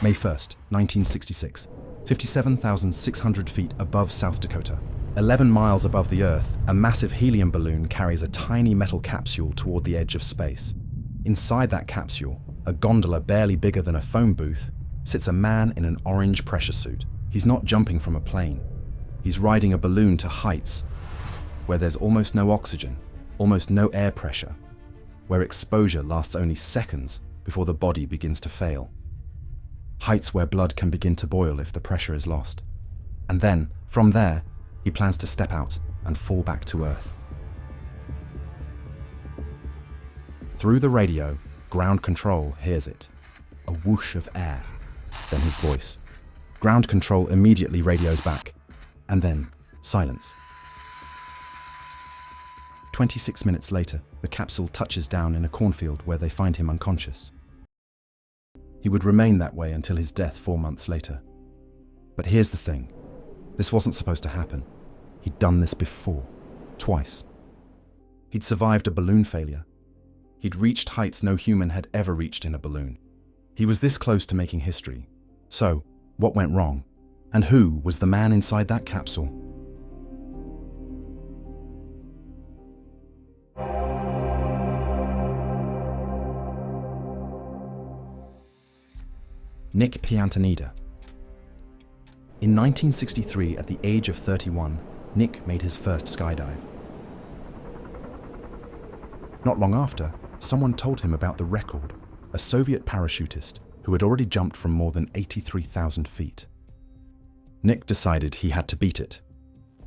May 1st, 1966, 57,600 feet above South Dakota. 11 miles above the Earth, a massive helium balloon carries a tiny metal capsule toward the edge of space. Inside that capsule, a gondola barely bigger than a phone booth, sits a man in an orange pressure suit. He's not jumping from a plane. He's riding a balloon to heights where there's almost no oxygen, almost no air pressure, where exposure lasts only seconds before the body begins to fail. Heights where blood can begin to boil if the pressure is lost. And then, from there, he plans to step out and fall back to Earth. Through the radio, ground control hears it. A whoosh of air, then his voice. Ground control immediately radios back, and then silence. 26 minutes later, the capsule touches down in a cornfield where they find him unconscious. He would remain that way until his death 4 months later. But here's the thing. This wasn't supposed to happen. He'd done this before, twice. He'd survived a balloon failure. He'd reached heights no human had ever reached in a balloon. He was this close to making history. So, what went wrong? And who was the man inside that capsule? Nick Piantanida. In 1963, at the age of 31, Nick made his first skydive. Not long after, someone told him about the record, a Soviet parachutist who had already jumped from more than 83,000 feet. Nick decided he had to beat it.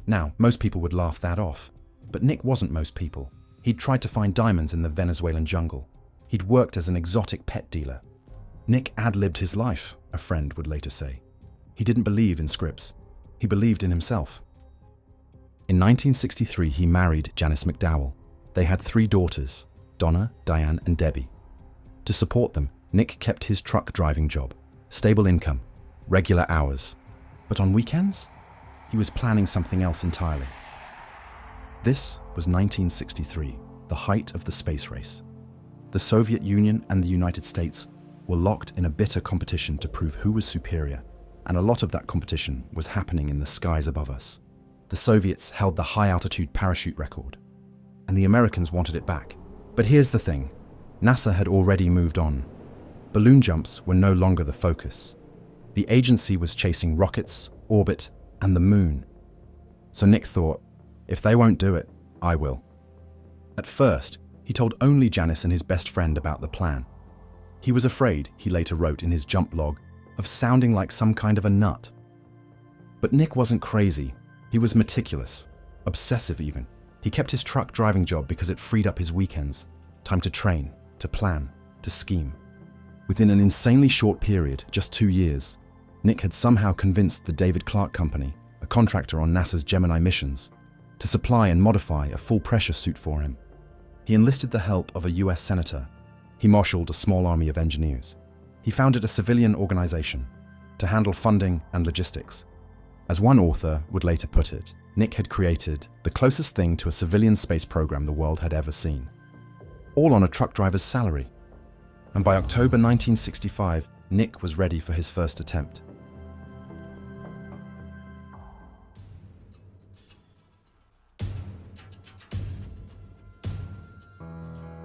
Now, most people would laugh that off, but Nick wasn't most people. He'd tried to find diamonds in the Venezuelan jungle. He'd worked as an exotic pet dealer. Nick ad-libbed his life, a friend would later say. He didn't believe in scripts. He believed in himself. In 1963, he married Janice McDowell. They had 3 daughters, Donna, Diane, and Debbie. To support them, Nick kept his truck driving job, stable income, regular hours. But on weekends, he was planning something else entirely. This was 1963, the height of the space race. The Soviet Union and the United States were locked in a bitter competition to prove who was superior, and a lot of that competition was happening in the skies above us. The Soviets held the high-altitude parachute record, and the Americans wanted it back. But here's the thing. NASA had already moved on. Balloon jumps were no longer the focus. The agency was chasing rockets, orbit, and the moon. So Nick thought, if they won't do it, I will. At first, he told only Janice and his best friend about the plan. He was afraid, he later wrote in his jump log, of sounding like some kind of a nut. But Nick wasn't crazy. He was meticulous, obsessive even. He kept his truck driving job because it freed up his weekends. Time to train, to plan, to scheme. Within an insanely short period, just 2 years, Nick had somehow convinced the David Clark Company, a contractor on NASA's Gemini missions, to supply and modify a full-pressure suit for him. He enlisted the help of a US senator. He marshaled a small army of engineers. He founded a civilian organization to handle funding and logistics. As one author would later put it, Nick had created the closest thing to a civilian space program the world had ever seen. All on a truck driver's salary. And by October 1965, Nick was ready for his first attempt.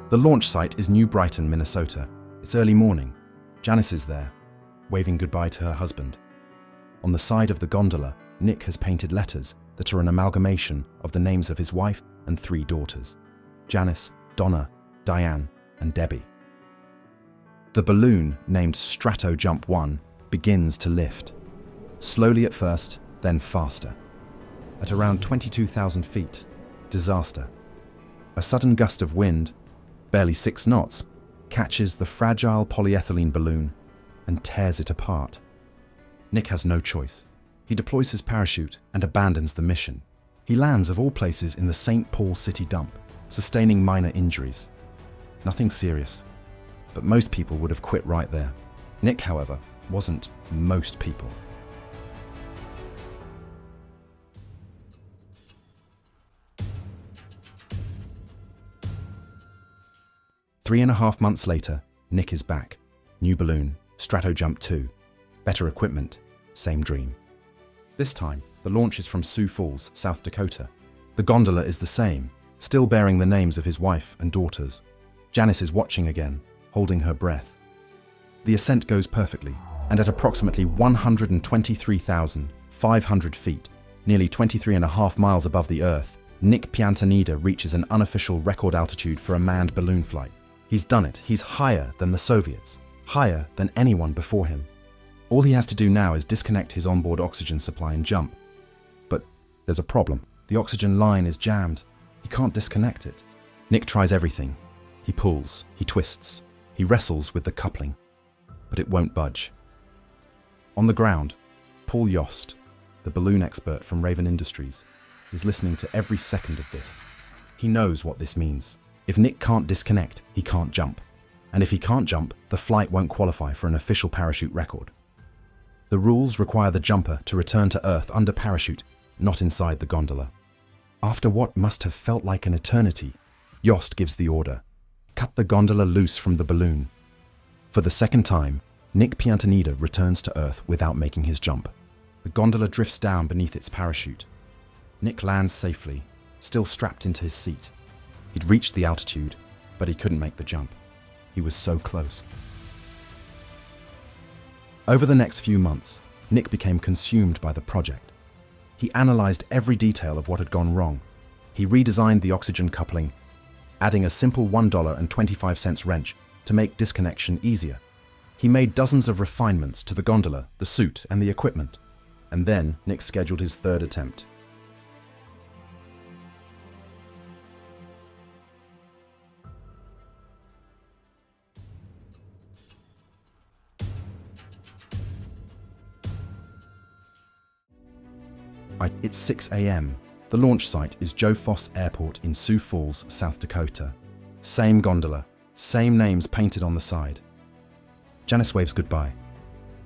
The launch site is New Brighton, Minnesota. It's early morning. Janice is there, waving goodbye to her husband. On the side of the gondola, Nick has painted letters that are an amalgamation of the names of his wife and 3 daughters, Janice, Donna, Diane, and Debbie. The balloon, named Strato Jump 1, begins to lift. Slowly at first, then faster. At around 22,000 feet, disaster. A sudden gust of wind, barely 6 knots, catches the fragile polyethylene balloon and tears it apart. Nick has no choice. He deploys his parachute and abandons the mission. He lands, of all places, in the St. Paul city dump, sustaining minor injuries. Nothing serious, but most people would have quit right there. Nick, however, wasn't most people. Three and a half months later, Nick is back. New balloon, Strato Jump 2. Better equipment, same dream. This time, the launch is from Sioux Falls, South Dakota. The gondola is the same, still bearing the names of his wife and daughters. Janice is watching again, holding her breath. The ascent goes perfectly, and at approximately 123,500 feet, nearly 23.5 miles above the Earth, Nick Piantanida reaches an unofficial record altitude for a manned balloon flight. He's done it. He's higher than the Soviets, higher than anyone before him. All he has to do now is disconnect his onboard oxygen supply and jump. But there's a problem. The oxygen line is jammed. He can't disconnect it. Nick tries everything. He pulls, he twists, he wrestles with the coupling, but it won't budge. On the ground, Paul Yost, the balloon expert from Raven Industries, is listening to every second of this. He knows what this means. If Nick can't disconnect, he can't jump. And if he can't jump, the flight won't qualify for an official parachute record. The rules require the jumper to return to Earth under parachute, not inside the gondola. After what must have felt like an eternity, Yost gives the order: cut the gondola loose from the balloon. For the second time, Nick Piantanida returns to Earth without making his jump. The gondola drifts down beneath its parachute. Nick lands safely, still strapped into his seat. He'd reached the altitude, but he couldn't make the jump. He was so close. Over the next few months, Nick became consumed by the project. He analyzed every detail of what had gone wrong. He redesigned the oxygen coupling, adding a simple $1.25 wrench to make disconnection easier. He made dozens of refinements to the gondola, the suit, and the equipment. And then Nick scheduled his third attempt. It's 6 a.m. The launch site is Joe Foss Airport in Sioux Falls, South Dakota. Same gondola, same names painted on the side. Janice waves goodbye.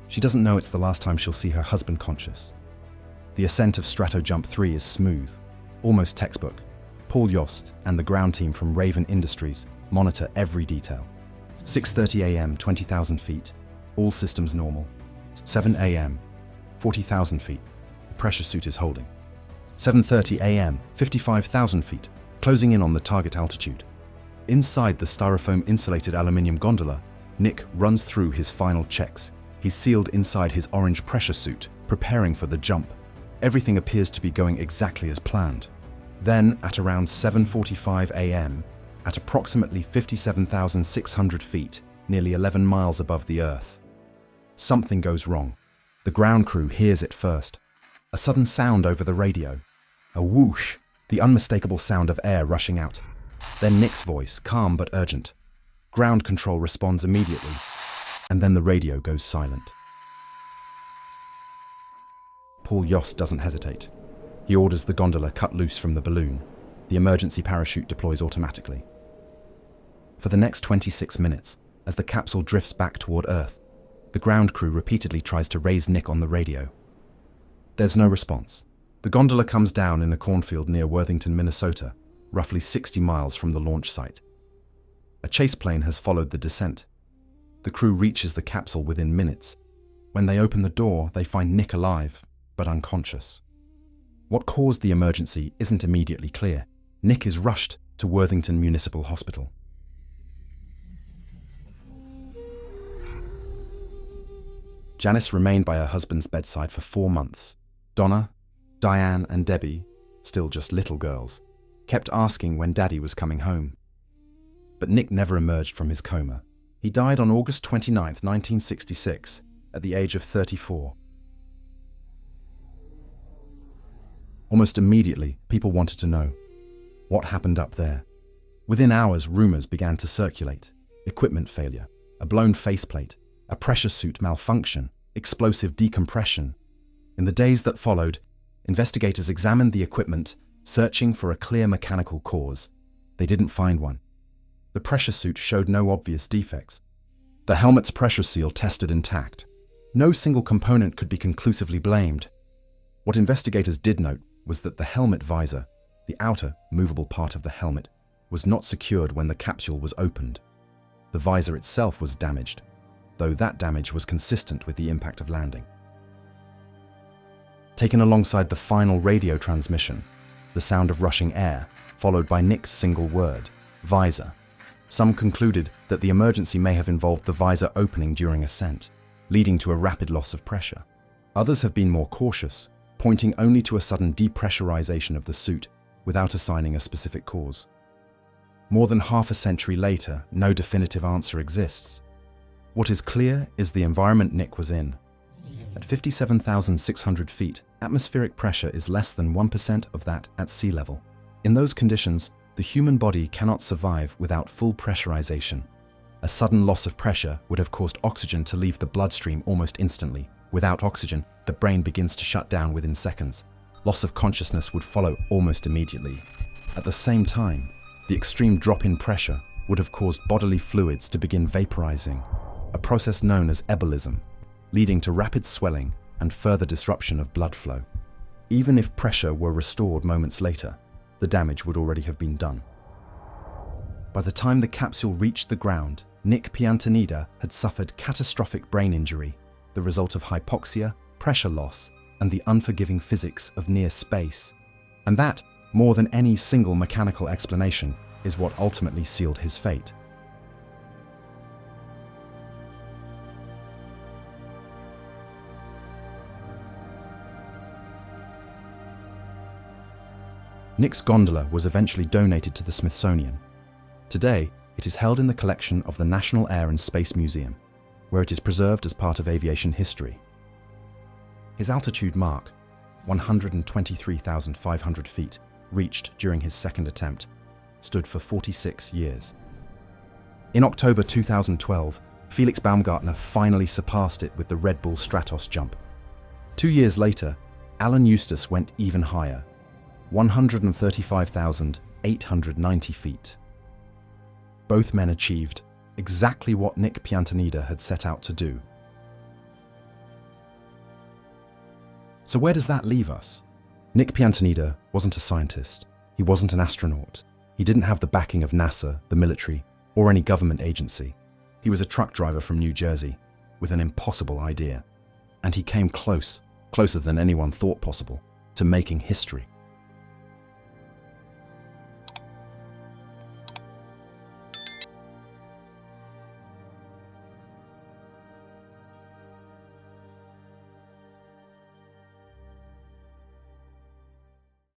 She doesn't know it's the last time she'll see her husband conscious. The ascent of Strato Jump 3 is smooth, almost textbook. Paul Yost and the ground team from Raven Industries monitor every detail. 6:30 a.m., 20,000 feet, all systems normal. 7 a.m., 40,000 feet, the pressure suit is holding. 7:30 a.m., 55,000 feet, closing in on the target altitude. Inside the styrofoam insulated aluminium gondola, Nick runs through his final checks. He's sealed inside his orange pressure suit, preparing for the jump. Everything appears to be going exactly as planned. Then, at around 7:45 a.m., at approximately 57,600 feet, nearly 11 miles above the Earth, something goes wrong. The ground crew hears it first. A sudden sound over the radio. A whoosh, the unmistakable sound of air rushing out. Then Nick's voice, calm but urgent. Ground control responds immediately, and then the radio goes silent. Paul Yost doesn't hesitate. He orders the gondola cut loose from the balloon. The emergency parachute deploys automatically. For the next 26 minutes, as the capsule drifts back toward Earth, the ground crew repeatedly tries to raise Nick on the radio. There's no response. The gondola comes down in a cornfield near Worthington, Minnesota, roughly 60 miles from the launch site. A chase plane has followed the descent. The crew reaches the capsule within minutes. When they open the door, they find Nick alive, but unconscious. What caused the emergency isn't immediately clear. Nick is rushed to Worthington Municipal Hospital. Janice remained by her husband's bedside for 4 months. Donna, Diane, and Debbie, still just little girls, kept asking when Daddy was coming home. But Nick never emerged from his coma. He died on August 29, 1966, at the age of 34. Almost immediately, people wanted to know, what happened up there? Within hours, rumors began to circulate. Equipment failure, a blown faceplate, a pressure suit malfunction, explosive decompression. In the days that followed, investigators examined the equipment, searching for a clear mechanical cause. They didn't find one. The pressure suit showed no obvious defects. The helmet's pressure seal tested intact. No single component could be conclusively blamed. What investigators did note was that the helmet visor, the outer, movable part of the helmet, was not secured when the capsule was opened. The visor itself was damaged. though that damage was consistent with the impact of landing. Taken alongside the final radio transmission, the sound of rushing air, followed by Nick's single word, Visor, some concluded that the emergency may have involved the visor opening during ascent, leading to a rapid loss of pressure. Others have been more cautious, pointing only to a sudden depressurization of the suit without assigning a specific cause. More than half a century later, no definitive answer exists. What is clear is the environment Nick was in. At 57,600 feet, atmospheric pressure is less than 1% of that at sea level. In those conditions, the human body cannot survive without full pressurization. A sudden loss of pressure would have caused oxygen to leave the bloodstream almost instantly. Without oxygen, the brain begins to shut down within seconds. Loss of consciousness would follow almost immediately. At the same time, the extreme drop in pressure would have caused bodily fluids to begin vaporizing, a process known as ebulism, leading to rapid swelling and further disruption of blood flow. Even if pressure were restored moments later, the damage would already have been done. By the time the capsule reached the ground, Nick Piantanida had suffered catastrophic brain injury, the result of hypoxia, pressure loss, and the unforgiving physics of near space. And that, more than any single mechanical explanation, is what ultimately sealed his fate. Nick's gondola was eventually donated to the Smithsonian. Today, it is held in the collection of the National Air and Space Museum, where it is preserved as part of aviation history. His altitude mark, 123,500 feet, reached during his second attempt, stood for 46 years. In October 2012, Felix Baumgartner finally surpassed it with the Red Bull Stratos jump. 2 years later, Alan Eustace went even higher, 135,890 feet. Both men achieved exactly what Nick Piantanida had set out to do. So where does that leave us? Nick Piantanida wasn't a scientist. He wasn't an astronaut. He didn't have the backing of NASA, the military, or any government agency. He was a truck driver from New Jersey with an impossible idea. And he came closer than anyone thought possible, to making history.